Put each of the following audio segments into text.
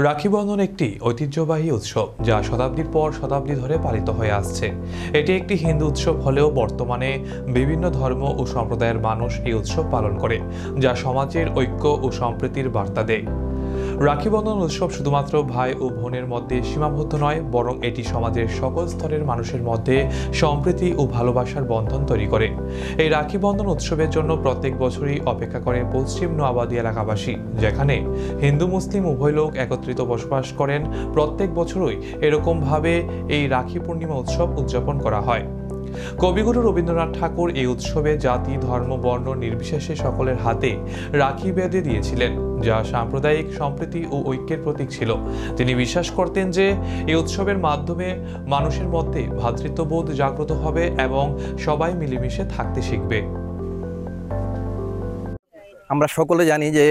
রাখি বন্ধন একটি ঐতিহ্যবাহী উৎসব যা শতাব্দীর পর শতাব্দী ধরে পালিত হয়ে আসছে। এটি একটি হিন্দু উৎসব হলেও বর্তমানে বিভিন্ন ধর্ম ও সম্প্রদায়ের মানুষ এই উৎসব পালন করে, যা সমাজের ঐক্য ও সম্প্রীতির বার্তা দেয়। রাখি বন্ধন উৎসব শুধুমাত্র ভাই ও বোনের মধ্যে সীমাবদ্ধ নয়, বরং এটি সমাজের সকল স্তরের মানুষের মধ্যে সম্প্রীতি ও ভালোবাসার বন্ধন তৈরি করে। এই রাখি বন্ধন উৎসবের জন্য প্রত্যেক বছরই অপেক্ষা করে পশ্চিম নোয়াবাদী এলাকাবাসী, যেখানে হিন্দু মুসলিম উভয় লোক একত্রিত বসবাস করেন। প্রত্যেক বছরই এরকমভাবে এই রাখি পূর্ণিমা উৎসব উদযাপন করা হয়। কবিগুরু রবীন্দ্রনাথ ঠাকুর এই উৎসবে জাতি ধর্ম বর্ণ নির্বিশেষে সকলের হাতে রাখি বেঁধে দিয়েছিলেন, যা সাম্প্রদায়িক সম্প্রীতি ও ঐক্যের প্রতীক ছিল। তিনি বিশ্বাস করতেন যে এই উৎসবের মাধ্যমে মানুষের মধ্যে ভ্রাতৃত্ববোধ জাগ্রত হবে এবং সবাই মিলেমিশে থাকতে শিখবে। আমরা সকলে জানি যে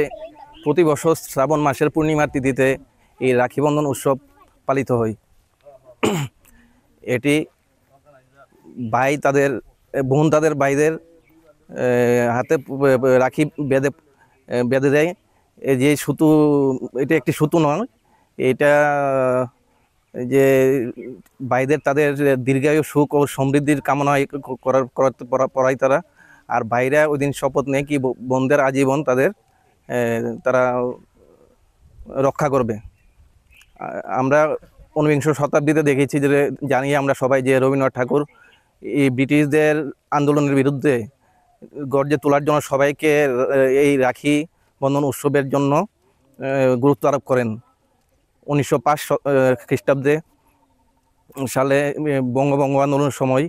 প্রতি বছর শ্রাবণ মাসের পূর্ণিমার তিথিতে এই রাখি বন্ধন উৎসব পালিত হয়। এটি বোন তাদের ভাইদের হাতে রাখি বেঁধে দেয়। এই যে সুতো, এটা একটি সুতো নয়, এটা যে ভাইদের তাদের দীর্ঘায়ু সুখ ও সমৃদ্ধির কামনা করায় তারা। আর ভাইরা ওই দিন শপথ নেয় কি বোনদের আজীবন তারা রক্ষা করবে। আমরা 19শ শতাব্দীতে দেখেছি যে জানি আমরা সবাই যে রবীন্দ্রনাথ ঠাকুর এই ব্রিটিশদের আন্দোলনের বিরুদ্ধে গর্জে তোলার জন্য সবাইকে এই রাখি বন্ধন উৎসবের জন্য গুরুত্ব আরোপ করেন। 1905 খ্রিস্টাব্দে সালে বঙ্গভঙ্গ আন্দোলনের সময়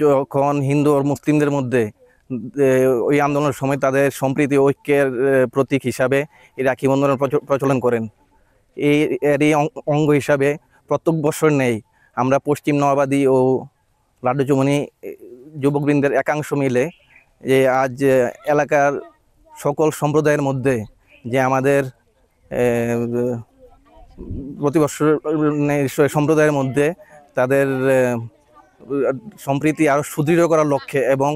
যখন হিন্দু আর মুসলিমদের মধ্যে ওই আন্দোলনের সময় তাদের সম্প্রীতি ঐক্যের প্রতীক হিসাবে এই রাখি বন্ধনের প্রচলন করেন। এরই অঙ্গ হিসাবে প্রত্যেক বছর নেই আমরা পশ্চিম নোয়াবাদী ও লাড্ডুচুমনি যুবকবৃন্দের একাংশ মিলে যে আজ এলাকার সকল সম্প্রদায়ের মধ্যে যে আমাদের প্রতি বছর সম্প্রদায়ের মধ্যে তাদের সম্প্রীতি আরও সুদৃঢ় করার লক্ষ্যে এবং